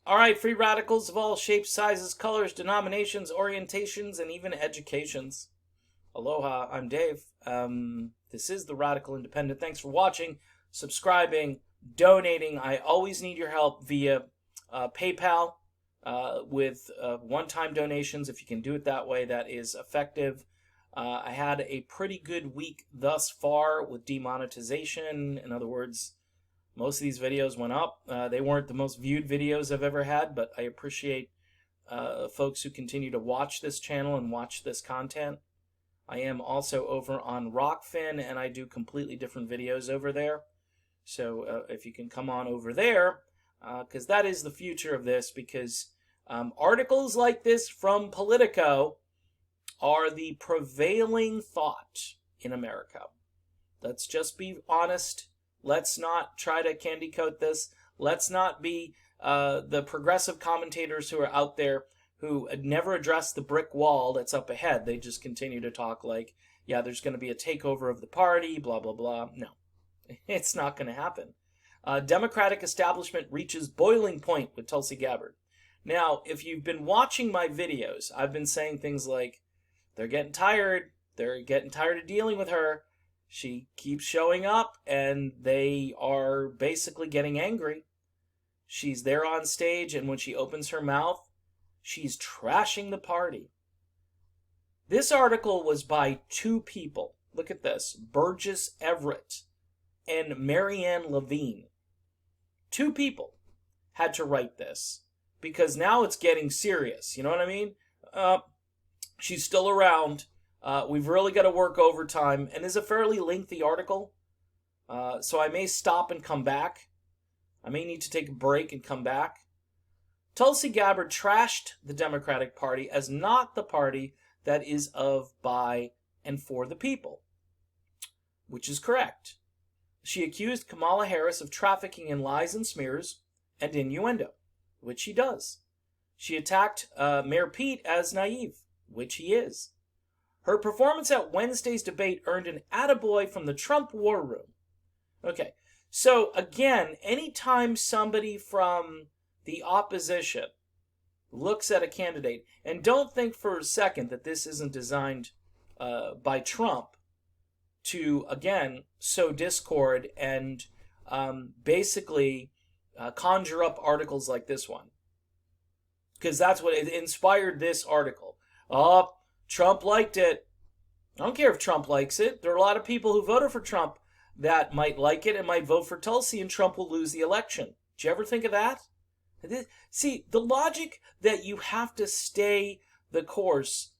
All right, free radicals of all shapes, sizes, colors, denominations, orientations, and even educations. Aloha, I'm Dave. This is the Radical Independent. Thanks for watching, subscribing, donating. I always need your help via PayPal with one-time donations. If you can do it that way, that is effective. I had a pretty good week thus far with demonetization. In other words, most of these videos went up. They weren't the most viewed videos I've ever had, but I appreciate folks who continue to watch this channel and watch this content. I am also over on Rockfin, and I do completely different videos over there. So if you can come on over there, because that is the future of this, because articles like this from Politico are the prevailing thought in America. Let's just be honest. Let's not try to candy coat this. Let's not be the progressive commentators who are out there who never address the brick wall that's up ahead. They just continue to talk like, yeah, there's going to be a takeover of the party, blah, blah, blah. No, it's not going to happen. Democratic establishment reaches boiling point with Tulsi Gabbard. Now, if you've been watching my videos, I've been saying things like, they're getting tired. They're getting tired of dealing with her. She keeps showing up, and they are basically getting angry. She's there on stage, and when she opens her mouth, she's trashing the party. This article was by two people. Look at this. Burgess Everett and Marianne Levine. Two people had to write this, because now it's getting serious. You know what I mean? She's still around. We've really got to work overtime, and it's a fairly lengthy article, so I may stop and come back. I may need to take a break and come back. Tulsi Gabbard trashed the Democratic Party as not the party that is of, by, and for the people, which is correct. She accused Kamala Harris of trafficking in lies and smears and innuendo, which she does. She attacked Mayor Pete as naive, which he is. Her performance at Wednesday's debate earned an attaboy from the Trump war room. Okay, so again, anytime somebody from the opposition looks at a candidate, and don't think for a second that this isn't designed by Trump to, again, sow discord and basically conjure up articles like this one. Because that's what it inspired this article. Oh, Trump liked it. I don't care if Trump likes it. There are a lot of people who voted for Trump that might like it and might vote for Tulsi, and Trump will lose the election. Did you ever think of that? See, the logic that you have to stay the course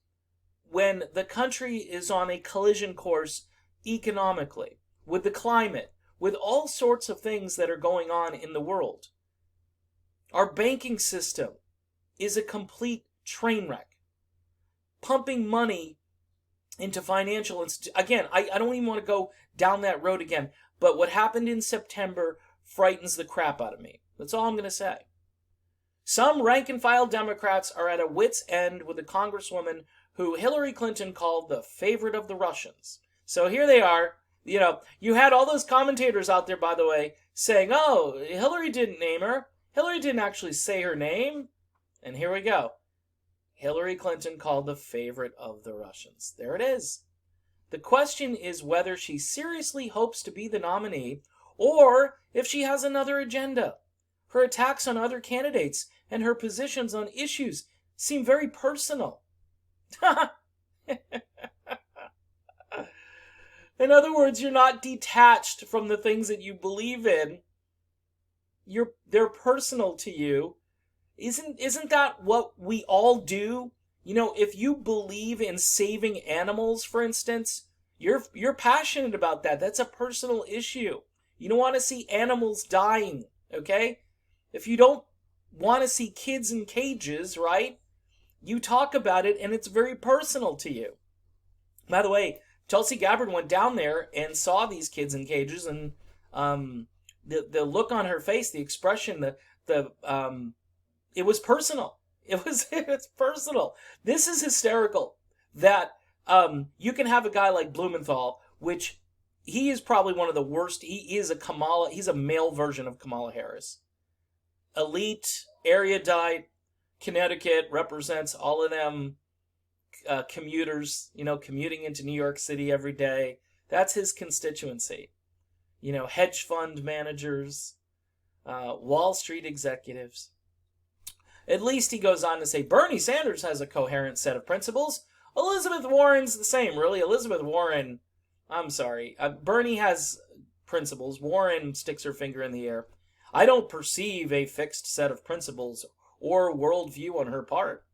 when the country is on a collision course economically, with the climate, with all sorts of things that are going on in the world. Our banking system is a complete train wreck. Pumping money into financial institutions. Again, I don't even want to go down that road again, but what happened in September frightens the crap out of me. That's all I'm going to say. Some rank-and-file Democrats are at a wit's end with a congresswoman who Hillary Clinton called the favorite of the Russians. So here they are. You know, you had all those commentators out there, by the way, saying, oh, Hillary didn't name her. Hillary didn't actually say her name. And here we go. Hillary Clinton called the favorite of the Russians. There it is. The question is whether she seriously hopes to be the nominee or if she has another agenda. Her attacks on other candidates and her positions on issues seem very personal. In other words, you're not detached from the things that you believe in. They're personal to you. Isn't that what we all do? You know, if you believe in saving animals, for instance, you're passionate about that. That's a personal issue. You don't want to see animals dying, okay? If you don't want to see kids in cages, right? You talk about it and it's very personal to you. By the way, Tulsi Gabbard went down there and saw these kids in cages, and the look on her face, the expression, it was personal. It's personal. This is hysterical that you can have a guy like Blumenthal, which he is probably one of the worst. He is he's a male version of Kamala Harris. elite, erudite. Connecticut represents all of them commuters, commuting into New York City every day. That's his constituency. Hedge fund managers, Wall Street executives. At least he goes on to say, Bernie Sanders has a coherent set of principles. Elizabeth Warren's the same, really. Elizabeth Warren, I'm sorry. Bernie has principles. Warren sticks her finger in the air. I don't perceive a fixed set of principles or worldview on her part.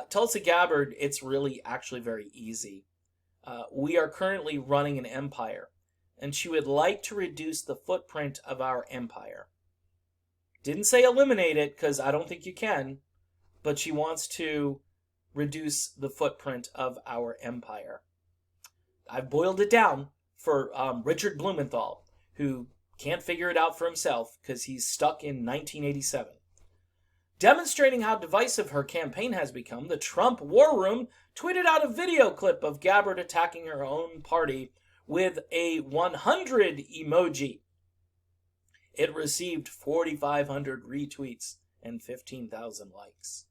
Tulsi Gabbard, it's really actually very easy. We are currently running an empire, and she would like to reduce the footprint of our empire. Didn't say eliminate it, because I don't think you can, but she wants to reduce the footprint of our empire. I've boiled it down for Richard Blumenthal, who can't figure it out for himself because he's stuck in 1987. Demonstrating how divisive her campaign has become, the Trump War Room tweeted out a video clip of Gabbard attacking her own party with a 100 emoji. It received 4,500 retweets and 15,000 likes.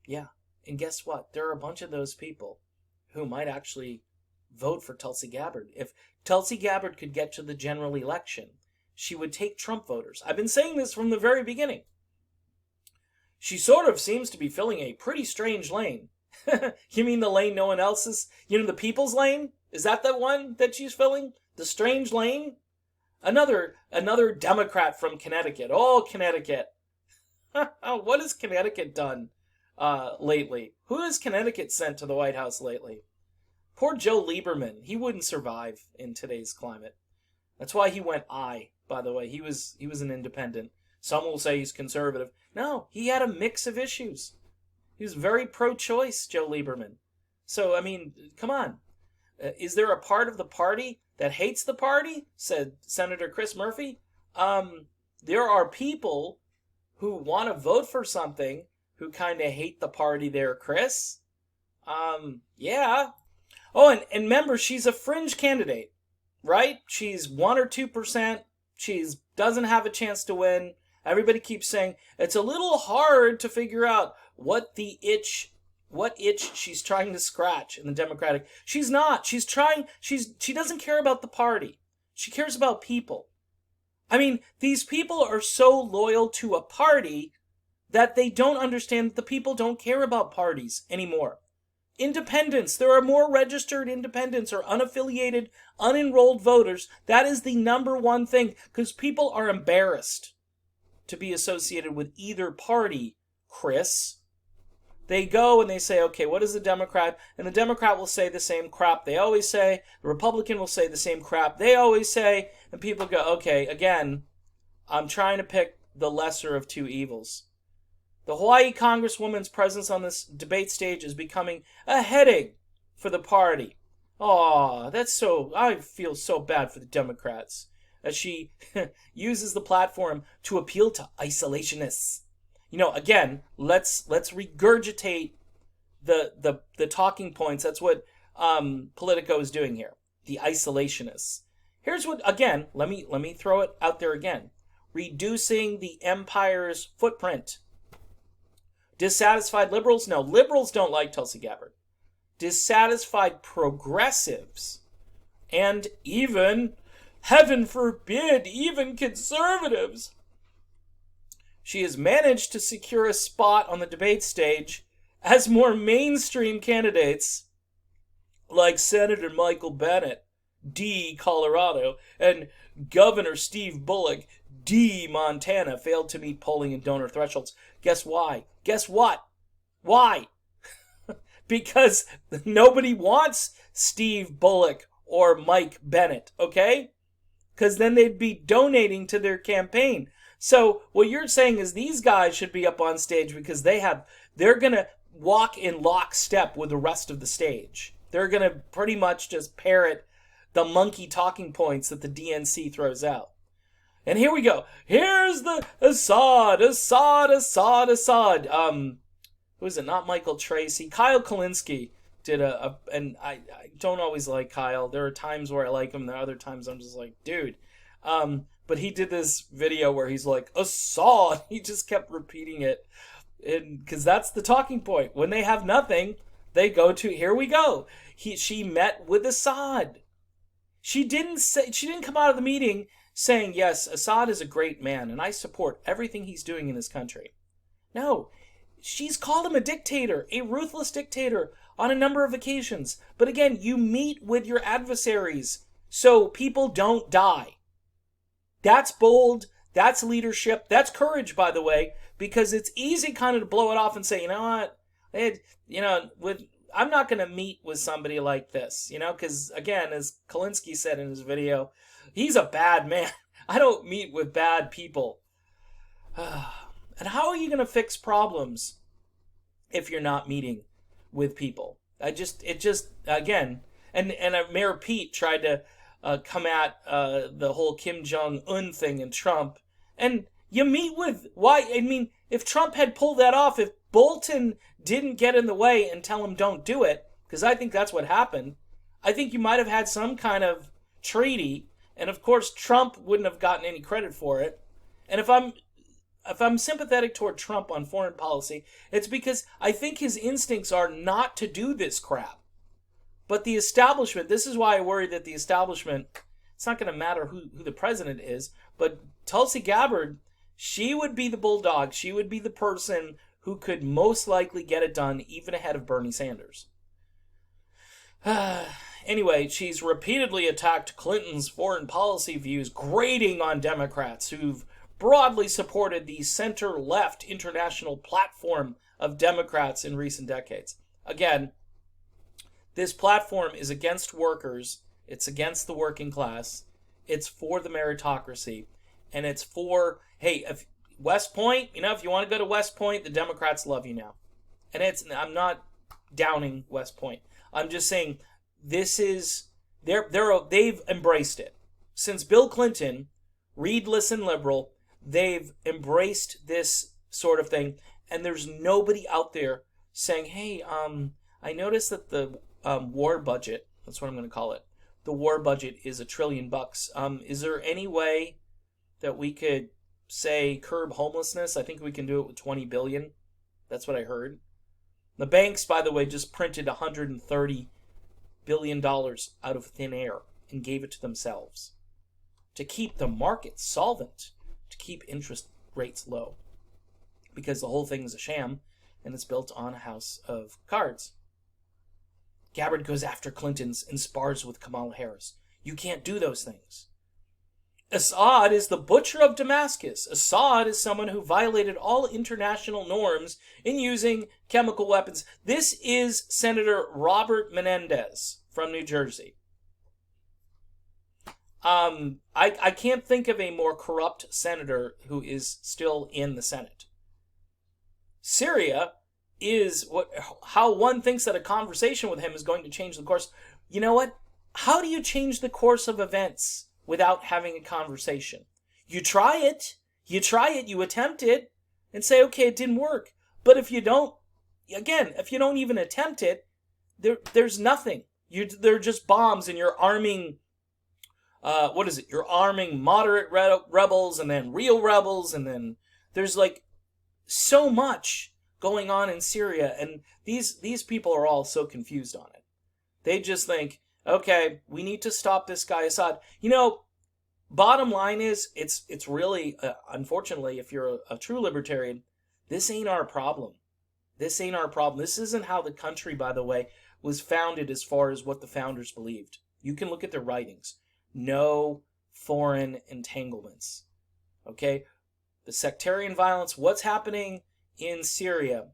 Yeah, and guess what? There are a bunch of those people who might actually vote for Tulsi Gabbard. If Tulsi Gabbard could get to the general election, she would take Trump voters. I've been saying this from the very beginning. She sort of seems to be filling a pretty strange lane. You mean the lane no one else is? The people's lane? Is that the one that she's filling? The strange lane? Another Democrat from Connecticut. Oh, Connecticut. What has Connecticut done lately? Who has Connecticut sent to the White House lately? Poor Joe Lieberman. He wouldn't survive in today's climate. That's why he went by the way. He was an independent. Some will say he's conservative. No, he had a mix of issues. He was very pro-choice, Joe Lieberman. So, come on. Is there a part of the party that hates the party? Said Senator Chris Murphy. There are people who want to vote for something who kind of hate the party there, Chris. Yeah. Oh, and remember, she's a fringe candidate, right? She's 1 or 2%. She doesn't have a chance to win. Everybody keeps saying it's a little hard to figure out what itch she's trying to scratch in the Democratic. She's not. She doesn't care about the party. She cares about people. These people are so loyal to a party that they don't understand that the people don't care about parties anymore. Independents. There are more registered independents or unaffiliated, unenrolled voters. That is the number one thing, because people are embarrassed to be associated with either party, Chris. They go and they say, okay, what is the Democrat? And the Democrat will say the same crap they always say. The Republican will say the same crap they always say. And people go, okay, again, I'm trying to pick the lesser of two evils. The Hawaii Congresswoman's presence on this debate stage is becoming a headache for the party. Oh, I feel so bad for the Democrats as she uses the platform to appeal to isolationists. Again, let's regurgitate the talking points. That's what Politico is doing here. The isolationists. Here's what, again, let me throw it out there again. Reducing the empire's footprint. Dissatisfied liberals? No, liberals don't like Tulsi Gabbard. Dissatisfied progressives and even, heaven forbid, even conservatives. She has managed to secure a spot on the debate stage as more mainstream candidates like Senator Michael Bennet, D. Colorado, and Governor Steve Bullock, D. Montana, failed to meet polling and donor thresholds. Guess why? Guess what? Why? Because nobody wants Steve Bullock or Mike Bennet, okay? Because then they'd be donating to their campaign. So what you're saying is these guys should be up on stage because they're going to walk in lockstep with the rest of the stage. They're going to pretty much just parrot the monkey talking points that the DNC throws out. And here we go. Here's the Assad. Who is it? Not Michael Tracy. Kyle Kalinske did and I don't always like Kyle. There are times where I like him. There are other times I'm just like, dude. But But he did this video where he's like, Assad. He just kept repeating it. Because that's the talking point. When they have nothing, they go to, here we go. She met with Assad. She didn't come out of the meeting saying, yes, Assad is a great man and I support everything he's doing in his country. No, she's called him a dictator, a ruthless dictator on a number of occasions. But again, you meet with your adversaries so people don't die. That's bold. That's leadership. That's courage, by the way, because it's easy kind of to blow it off and say, you know what, I'm not going to meet with somebody like this, because again, as Kalinsky said in his video, he's a bad man. I don't meet with bad people. And how are you going to fix problems if you're not meeting with people? Again, and Mayor Pete tried to come at the whole Kim Jong-un thing and Trump. And you meet with, why? I mean, if Trump had pulled that off, if Bolton didn't get in the way and tell him don't do it, because I think that's what happened, I think you might have had some kind of treaty, and of course Trump wouldn't have gotten any credit for it. And if I'm sympathetic toward Trump on foreign policy, it's because I think his instincts are not to do this crap. But the establishment, this is why I worry that the establishment, it's not going to matter who the president is, but Tulsi Gabbard, she would be the bulldog. She would be the person who could most likely get it done, even ahead of Bernie Sanders. Anyway, she's repeatedly attacked Clinton's foreign policy views, grating on Democrats who've broadly supported the center-left international platform of Democrats in recent decades. Again, this platform is against workers, it's against the working class, it's for the meritocracy, and it's for, hey, if West Point, if you want to go to West Point, the Democrats love you now. And I'm not downing West Point. I'm just saying this is, they've embraced it. Since Bill Clinton, read, listen, liberal, they've embraced this sort of thing, and there's nobody out there saying, hey, I noticed that the war budget, that's what I'm going to call it, the war budget is $1 trillion. Is there any way that we could, say, curb homelessness? I think we can do it with $20 billion. That's what I heard. The banks, by the way, just printed $130 billion out of thin air and gave it to themselves to keep the market solvent, to keep interest rates low, because the whole thing is a sham and it's built on a house of cards. Gabbard goes after Clinton's and spars with Kamala Harris. You can't do those things. Assad is the Butcher of Damascus. Assad is someone who violated all international norms in using chemical weapons. This is Senator Robert Menendez from New Jersey. I can't think of a more corrupt senator who is still in the Senate. Syria is how one thinks that a conversation with him is going to change the course. You know what? How do you change the course of events without having a conversation? You try it, you attempt it, and say, okay, it didn't work. But if you don't even attempt it, there's nothing. They're just bombs, and you're arming, You're arming moderate rebels, and then real rebels, and then there's like so much going on in Syria, and these people are all so confused on it. They just think, okay, we need to stop this guy Assad. Bottom line is, it's really, unfortunately, if you're a true libertarian, this ain't our problem. This ain't our problem. This isn't how the country, by the way, was founded as far as what the founders believed. You can look at their writings. No foreign entanglements. Okay? The sectarian violence, what's happening in Syria,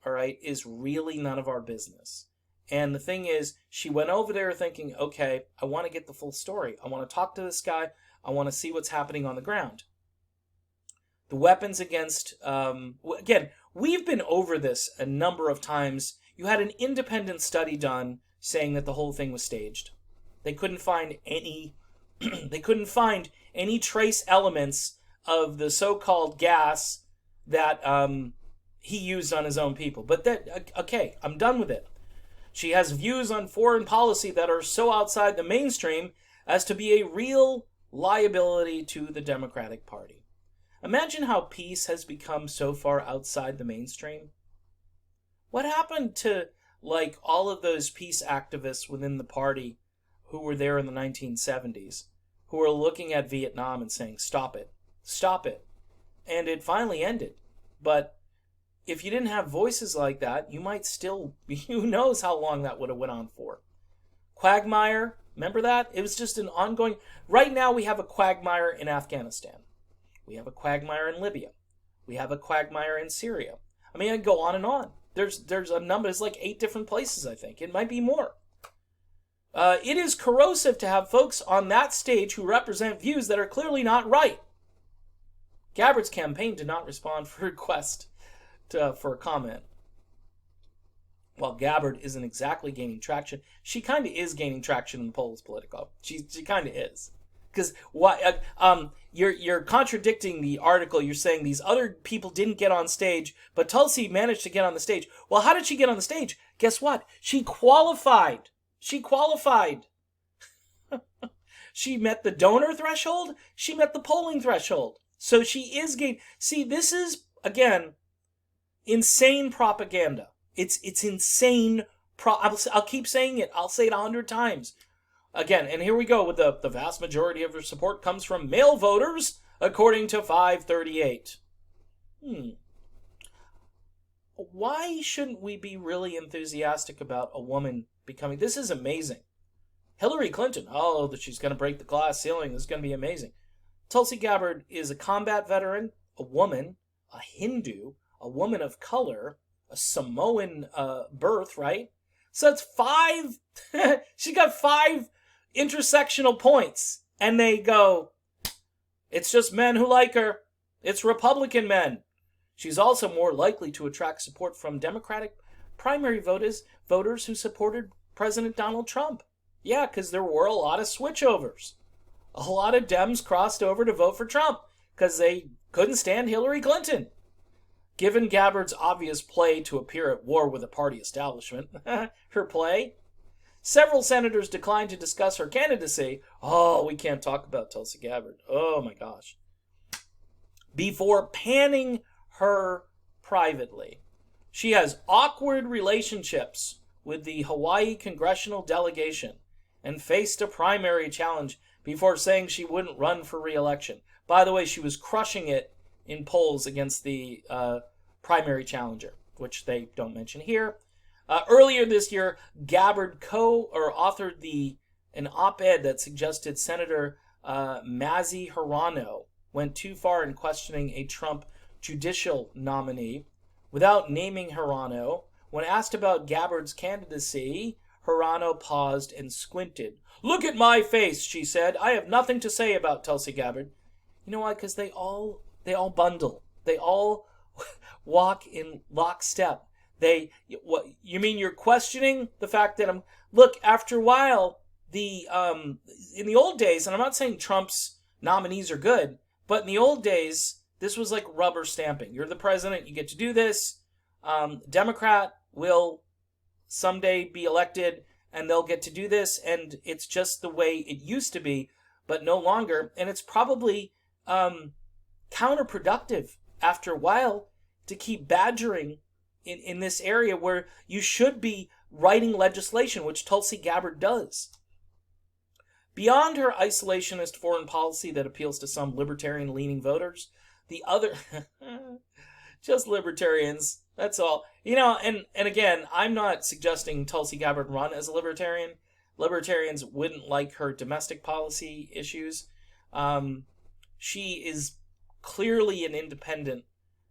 all right, is really none of our business. And the thing is, she went over there thinking, okay, I want to get the full story. I want to talk to this guy. I want to see what's happening on the ground. The weapons against, again, we've been over this a number of times. You had an independent study done saying that the whole thing was staged. They couldn't find any, trace elements of the so-called gas that he used on his own people. But okay, I'm done with it. She has views on foreign policy that are so outside the mainstream as to be a real liability to the Democratic Party. Imagine how peace has become so far outside the mainstream. What happened to, like, all of those peace activists within the party who were there in the 1970s, who were looking at Vietnam and saying, stop it, stop it. And it finally ended. But if you didn't have voices like that, you might still, who knows how long that would have went on for. Quagmire, remember that? It was just an ongoing, right now we have a quagmire in Afghanistan. We have a quagmire in Libya. We have a quagmire in Syria. I mean, I can go on and on. There's a number, it's like 8 different places, I think. It might be more. It is corrosive to have folks on that stage who represent views that are clearly not right. Gabbard's campaign did not respond for a request for a comment. While Gabbard isn't exactly gaining traction, she kind of is gaining traction in the polls, Politico. She kind of is. Because you're contradicting the article. You're saying these other people didn't get on stage, but Tulsi managed to get on the stage. Well, how did she get on the stage? Guess what? She qualified. She qualified. She met the donor threshold. She met the polling threshold. So she is gaining. See, this is, again, insane propaganda. It's insane. I'll keep saying it. I'll say it 100 times. Again, and here we go with the vast majority of her support comes from male voters, according to 538. Why shouldn't we be really enthusiastic about a woman becoming... This is amazing. Hillary Clinton, that she's going to break the glass ceiling. This is going to be amazing. Tulsi Gabbard is a combat veteran, a woman, a Hindu, a woman of color, a Samoan birth, right? So it's 5... she got 5 intersectional points. And they go, it's just men who like her. It's Republican men. She's also more likely to attract support from Democratic primary voters who supported President Donald Trump. Yeah, because there were a lot of switchovers. A lot of Dems crossed over to vote for Trump because they couldn't stand Hillary Clinton. Given Gabbard's obvious play to appear at war with the party establishment, her play, several senators declined to discuss her candidacy. We can't talk about Tulsi Gabbard. Oh my gosh. Before panning her privately. She has awkward relationships with the Hawaii congressional delegation and faced a primary challenge before saying she wouldn't run for re-election. By the way, she was crushing it in polls against the primary challenger, which they don't mention here. Earlier this year, Gabbard authored an op-ed that suggested Senator Mazie Hirono went too far in questioning a Trump judicial nominee. Without naming Hirono, when asked about Gabbard's candidacy, Hirono paused and squinted. "Look at my face," she said. "I have nothing to say about Tulsi Gabbard." You know why? Because they all bundle. They all walk in lockstep. What you mean? You're questioning the fact that look, after a while, in the old days, and I'm not saying Trump's nominees are good, but in the old days, this was like rubber stamping. You're the president, you get to do this. Democrat will someday be elected, and they'll get to do this, and it's just the way it used to be, but no longer. And it's probably counterproductive after a while to keep badgering in this area where you should be writing legislation, which Tulsi Gabbard does. Beyond her isolationist foreign policy that appeals to some libertarian-leaning voters, the other... just libertarians, that's all. And again, I'm not suggesting Tulsi Gabbard run as a libertarian. Libertarians wouldn't like her domestic policy issues. She is clearly an independent,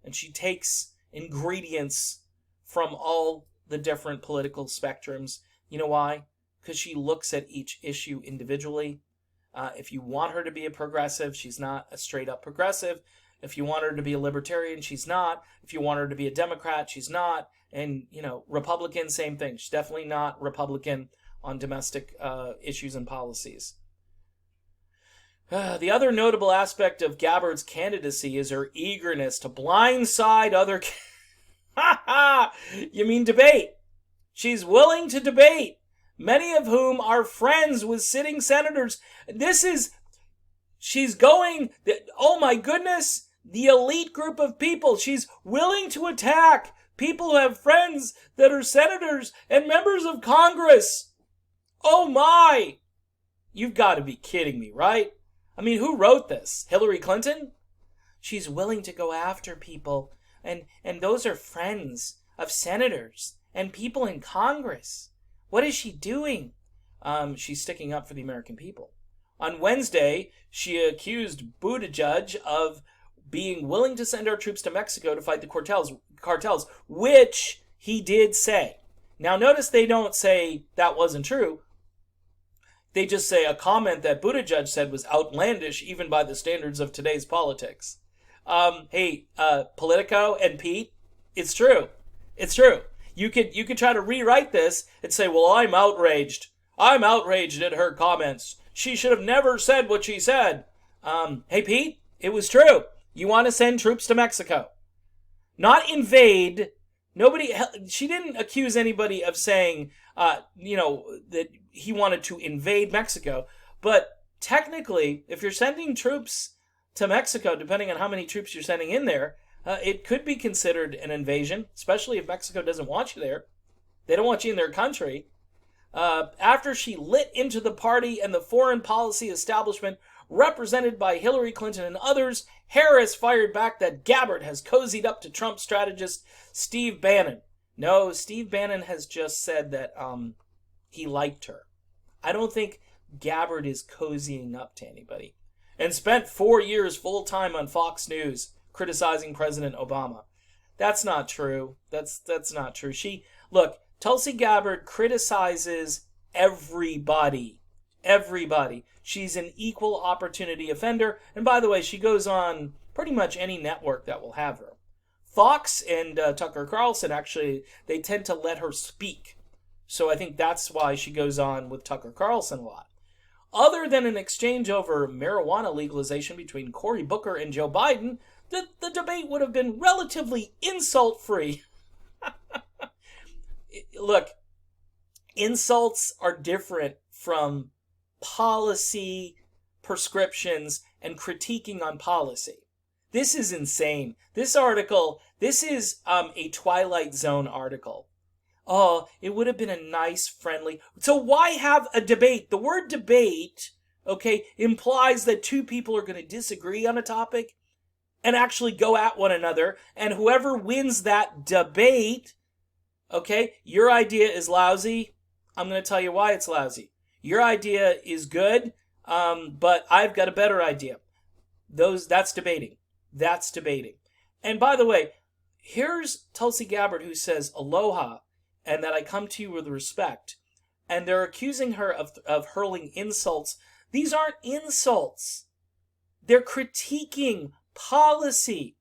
and she takes ingredients from all the different political spectrums. You know why? Because she looks at each issue individually. If you want her to be a progressive, she's not a straight-up progressive. If you want her to be a libertarian, she's not. If you want her to be a Democrat, she's not. And, Republican, same thing. She's definitely not Republican on domestic issues and policies. The other notable aspect of Gabbard's candidacy is her eagerness to blindside other... You mean debate? She's willing to debate, many of whom are friends with sitting senators. She's going, oh my goodness, the elite group of people. She's willing to attack people who have friends that are senators and members of Congress. Oh my! You've got to be kidding me, right? I mean, who wrote this? Hillary Clinton? She's willing to go after people, and those are friends of senators and people in Congress. What is she doing? She's sticking up for the American people. On Wednesday, she accused Buttigieg of being willing to send our troops to Mexico to fight the cartels, which he did say. Now, notice they don't say that wasn't true. They just say a comment that Buttigieg said was outlandish, even by the standards of today's politics. Hey, Politico and Pete, it's true. It's true. You could try to rewrite this and say, well, I'm outraged. I'm outraged at her comments. She should have never said what she said. Hey, Pete, it was true. You want to send troops to Mexico. Not invade. She didn't accuse anybody of saying, that he wanted to invade Mexico. But technically, if you're sending troops to Mexico, depending on how many troops you're sending in there, it could be considered an invasion, especially if Mexico doesn't want you there. They don't want you in their country. After she lit into the party and the foreign policy establishment represented by Hillary Clinton and others, Harris fired back that Gabbard has cozied up to Trump strategist Steve Bannon. No, Steve Bannon has just said that he liked her. I don't think Gabbard is cozying up to anybody. And spent 4 years full-time on Fox News criticizing President Obama. That's not true. That's not true. Tulsi Gabbard criticizes everybody. Everybody. She's an equal opportunity offender. And by the way, she goes on pretty much any network that will have her. Fox and Tucker Carlson, actually, they tend to let her speak. So I think that's why she goes on with Tucker Carlson a lot. Other than an exchange over marijuana legalization between Cory Booker and Joe Biden, the debate would have been relatively insult-free. Look, insults are different from policy prescriptions and critiquing on policy. This is insane. This is a Twilight Zone article. Oh, it would have been a nice, friendly... So why have a debate? The word debate, okay, implies that two people are going to disagree on a topic and actually go at one another. And whoever wins that debate, okay, your idea is lousy. I'm going to tell you why it's lousy. Your idea is good, but I've got a better idea. That's debating. That's debating. And by the way, here's Tulsi Gabbard who says, aloha, and that I come to you with respect. And they're accusing her of hurling insults. These aren't insults. They're critiquing policy.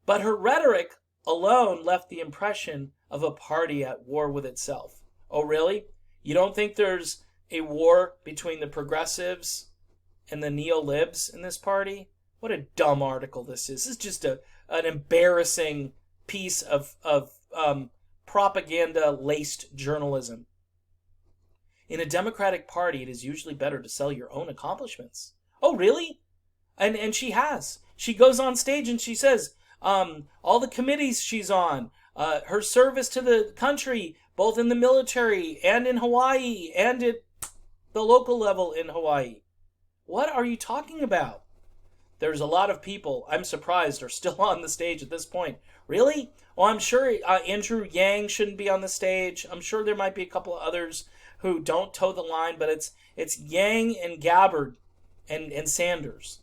But her rhetoric alone left the impression of a party at war with itself. Oh, really? You don't think there's a war between the progressives and the neo-libs in this party? What a dumb article this is. This is just an embarrassing piece of propaganda-laced journalism. In a Democratic Party, it is usually better to sell your own accomplishments. Oh, really? And she has. She goes on stage and she says, all the committees she's on, her service to the country, both in the military and in Hawaii and at the local level in Hawaii. What are you talking about? There's a lot of people, I'm surprised, are still on the stage at this point. Really? Well, I'm sure Andrew Yang shouldn't be on the stage. I'm sure there might be a couple of others who don't toe the line, but it's Yang and Gabbard and Sanders.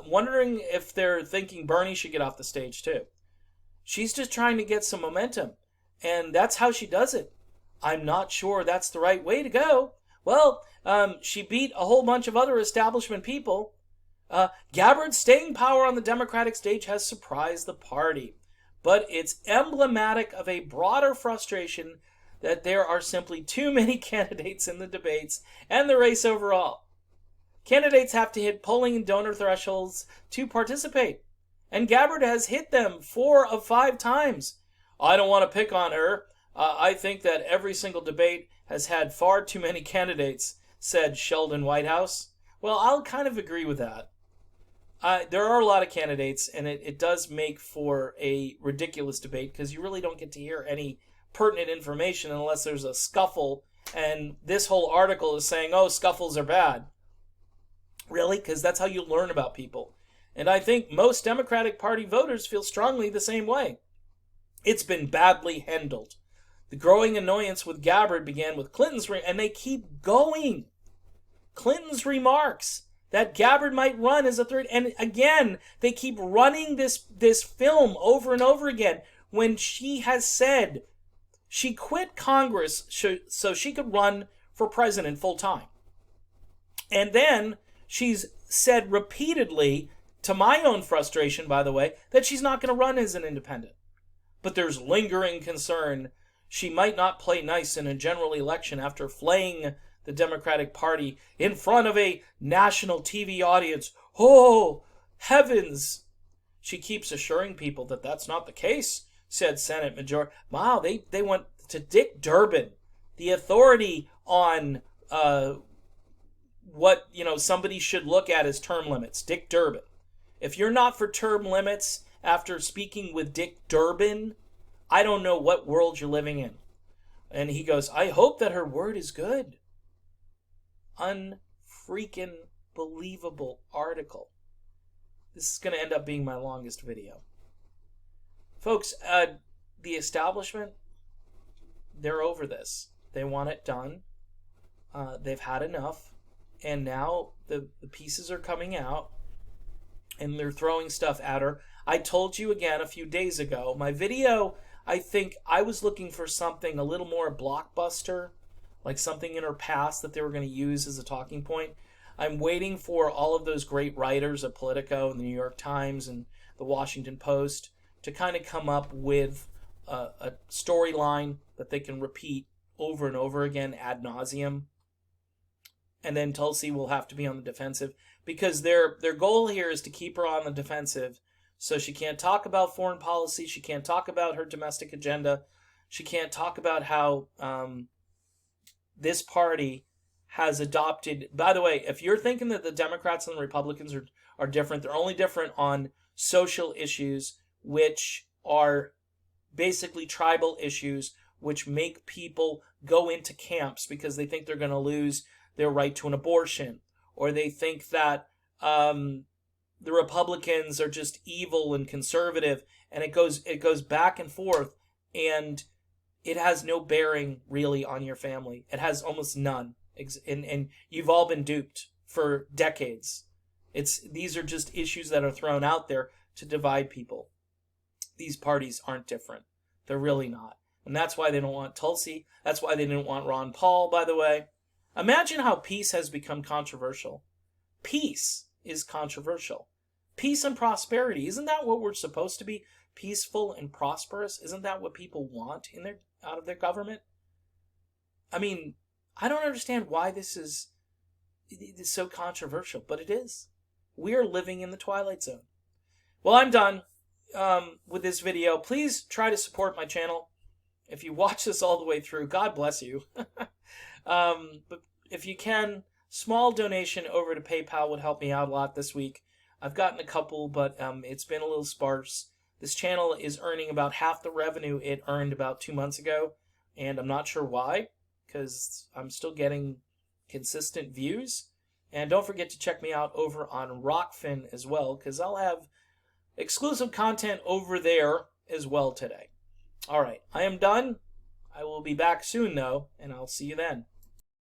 Wondering if they're thinking Bernie should get off the stage too. She's just trying to get some momentum, and that's how she does it. I'm not sure that's the right way to go. Well, she beat a whole bunch of other establishment people. Gabbard's staying power on the Democratic stage has surprised the party, but it's emblematic of a broader frustration that there are simply too many candidates in the debates and the race overall. Candidates have to hit polling and donor thresholds to participate, and Gabbard has hit them 4 of 5 times. I don't want to pick on her. I think that every single debate has had far too many candidates, said Sheldon Whitehouse. Well, I'll kind of agree with that. There are a lot of candidates, and it does make for a ridiculous debate because you really don't get to hear any pertinent information unless there's a scuffle, and this whole article is saying, oh, scuffles are bad. Really? Because that's how you learn about people. And I think most Democratic Party voters feel strongly the same way. It's been badly handled. The growing annoyance with Gabbard began with Clinton's, and they keep going. Clinton's remarks that Gabbard might run as a third, and again, they keep running this film over and over again when she has said she quit Congress so she could run for president full time. And then she's said repeatedly, to my own frustration, by the way, that she's not going to run as an independent. But there's lingering concern she might not play nice in a general election after flaying the Democratic Party in front of a national TV audience. Oh, heavens! She keeps assuring people that that's not the case, said Senate Majority. Wow, they went to Dick Durbin, the authority on what somebody should look at as term limits. Dick Durbin. If you're not for term limits after speaking with Dick Durbin, I don't know what world you're living in. And he goes, I hope that her word is good. Unfreaking believable article. This is going to end up being my longest video. Folks, the establishment, they're over this. They want it done. They've had enough. And now the pieces are coming out. And they're throwing stuff at her. I told you again a few days ago, my video, I think I was looking for something a little more blockbuster, like something in her past that they were going to use as a talking point. I'm waiting for all of those great writers at Politico and the New York Times and the Washington Post to kind of come up with a storyline that they can repeat over and over again ad nauseum. And then Tulsi will have to be on the defensive because their goal here is to keep her on the defensive so she can't talk about foreign policy, she can't talk about her domestic agenda, she can't talk about how this party has adopted... By the way, if you're thinking that the Democrats and the Republicans are different, they're only different on social issues, which are basically tribal issues, which make people go into camps because they think they're going to lose their right to an abortion, or they think that the Republicans are just evil and conservative, and it goes back and forth, and it has no bearing really on your family. It has almost none, and you've all been duped for decades. These are just issues that are thrown out there to divide people. These parties aren't different. They're really not. And that's why they don't want Tulsi. That's why they didn't want Ron Paul, by the way. Imagine how peace has become controversial. Peace is controversial. Peace and prosperity. Isn't that what we're supposed to be? Peaceful and prosperous? Isn't that what people want out of their government? I mean, I don't understand why this is so controversial, but it is. We are living in the Twilight Zone. Well, I'm done with this video. Please try to support my channel. If you watch this all the way through, God bless you. But if you can, small donation over to PayPal would help me out a lot this week. I've gotten a couple, but it's been a little sparse. This channel is earning about half the revenue it earned about 2 months ago, and I'm not sure why, because I'm still getting consistent views. And don't forget to check me out over on Rockfin as well, because I'll have exclusive content over there as well today. All right, I am done. I will be back soon, though, and I'll see you then.